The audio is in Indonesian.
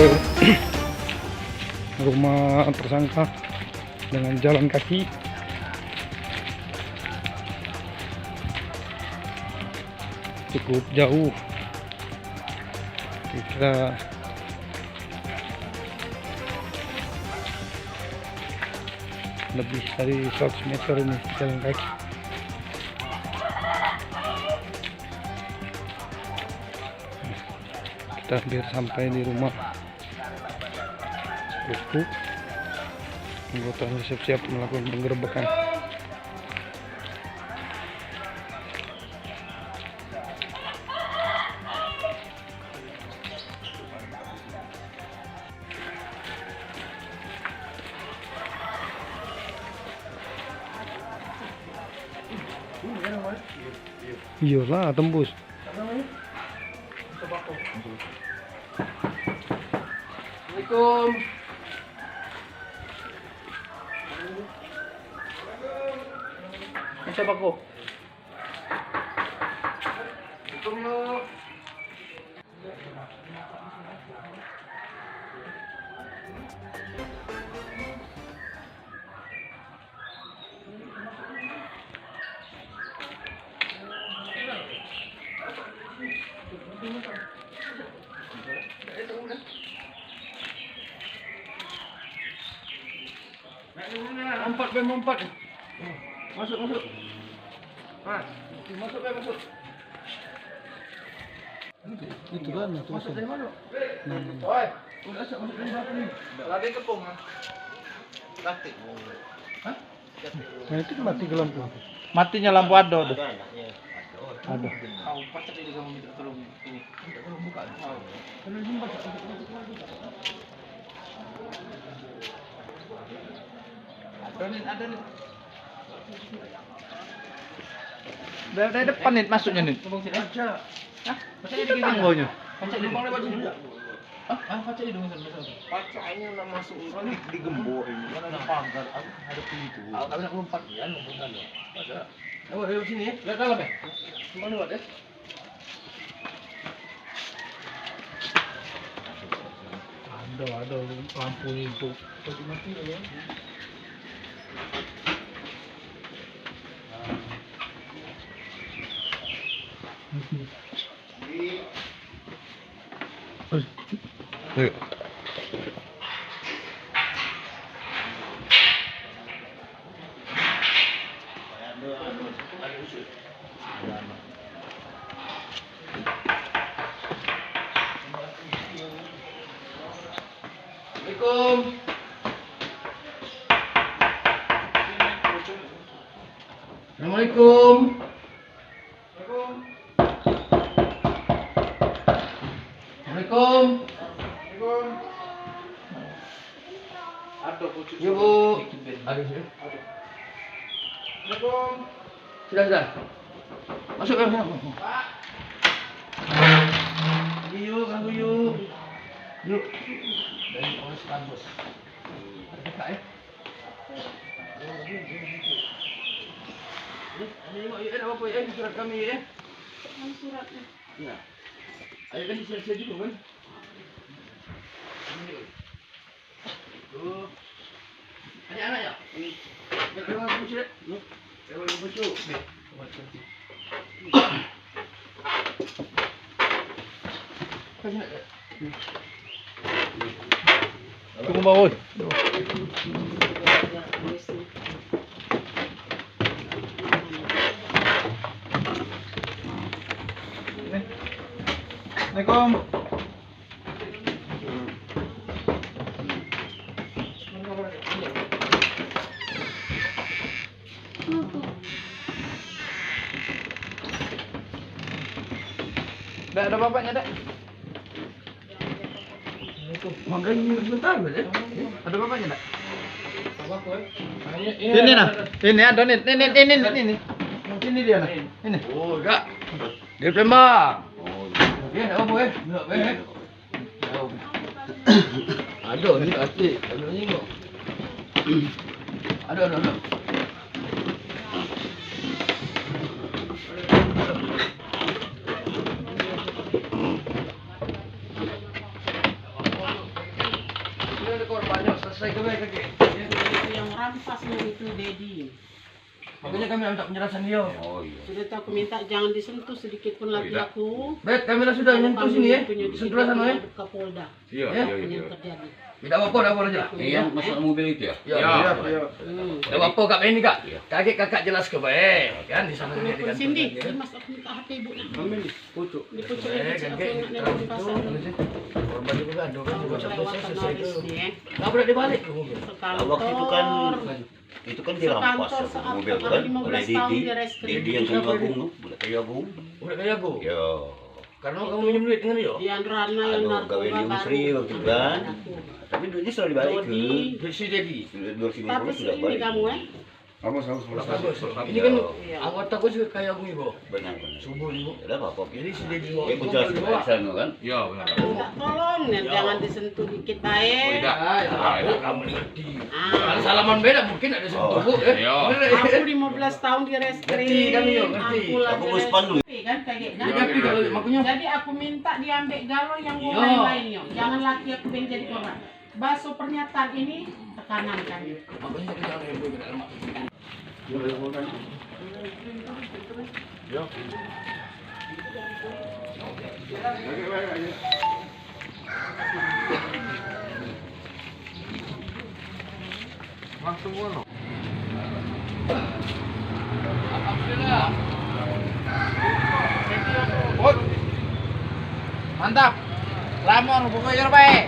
ke rumah tersangka dengan jalan kaki. Cukup jauh, kita lebih dari 100 meter ini jalan kaki. Kita hampir sampai di rumah Bosku. Anggota siap-siap melakukan penggerebekan. Iyalah, tembus. Assalamualaikum. Siapa aku? Assalamualaikum. Mempat. Masuk. Mas, masuk. Itu kan, itu Masuk dari mana? Oi, udah masuk dari mana nih? Lagi kepung. Plastik. Hah? nah itu mati ke lampu. Matinya lampu ada. Ada. Kau pacak ini kamu minta tolong ini. Minta tolong buka. Kalau ini baca. Ada nih. Dari depan nih masuknya nih. Baca. Hah? Baca di tanggonya. Baca di lubang lewat sini. Hah? Baca di dong sana. Bacanya nak masuk di gembok ini. Mana ada pagar? Ada pintu. Enggak bisa lompat ya, lompat loh. Baca. Lewat sini ya. Lihat dalam ya. Mana lewat ya? Ada lampu itu. Mati ya. Ayo. Assalamualaikum. Assalamualaikum. Ya Bu. Assalamualaikum. Sudah. Masuk kan? Pak. Yuk. Yuk. Dari Polres Kampus. Ada Pak ya? Ini apa ya? Surat kami ya? Suratnya. Ya. Ayo kan siap-siap juga kan? Tuh. Anak ya? Berapa bujuk? Berapa bujuk? Tunggu bangun. Assalamualaikum. Ada bapaknya, Dak? Makanya sebentar, ya. Ada bapaknya, Dak? Ini nah. Ini ada nih. Ini dia nah. Ini. Oh, enggak. Dia Palembang. Oke, apa ya? Enggak, ada ni asli. Ada ni kok. Ada. selesai ke kakek. Itu yang rampasnya itu Dedi. Makanya kami minta penjelasan dia. Oh iya. Sudah tahu aku minta jangan disentuh sedikit pun lagi aku. Bet, kami lah sudah nyentuh sini ya. Sentuh sana ya. Ke Polda. Iya, Ya, iya, Ini iya. yang terjadi. Tidak apa-apa, tidak apa aja. Yang masuk mobil itu ya? Ya. Hmm. Tidak apa-apa kak ini kak. Kakak jelas ke baik. Kan di sana Aku dia nelfon digantung. Cindy. Mas aku minta HP ibu. Ambil pucuk. Di pucuk ini aku nak nelfon pasar. Korban juga gaduh kan juga Kelewatan selesai Noris itu. nih ya. Nggak boleh dibalik ke mobil. Sekantor. Waktu itu kan dirampas Sekantor satu saat mobil tanggal kan 15 oleh tahun Didi. di reskrim. Didi yang kayu agung, no? Budak kayu agung. Udah kayak aku. Ya. Karena kamu minjem duit dengan dia. Dian Rana yang Aduh, narkoba gawe di baru. Usri waktu itu kan. Aku. Tapi duitnya selalu dibalik ke. Dodi. Duit si Dedi. Sudah Tapi 250 sudah ini balik. kamu Bagus. Ini kan Iya. anggota gue juga kayak aku ibu. Benar. Subuh ibu. Tidak apa-apa. Jadi si Dedi Ya, aku jelaskan ke sana kan. Iya, benar. Minta tolong nih, jangan disentuh dikit baik. Kamu ngerti. Ah. Kalau salaman beda mungkin ada sentuh bu. Iya. Aku 15 tahun di reskrim. Ngerti kan, Yo, ngerti. Aku lagi Aku puspan dulu. reskrim, kan kayak Dia ngerti kalau makanya. Jadi aku minta diambil galo yang Iya. lain-lainnya. Jangan laki aku yang jadi korban. Baso pernyataan ini tekanan kami. Makanya kita jangan heboh ke dalam. Langsung ngono. Alhamdulillah. Mantap. Lamon pokoknya baik.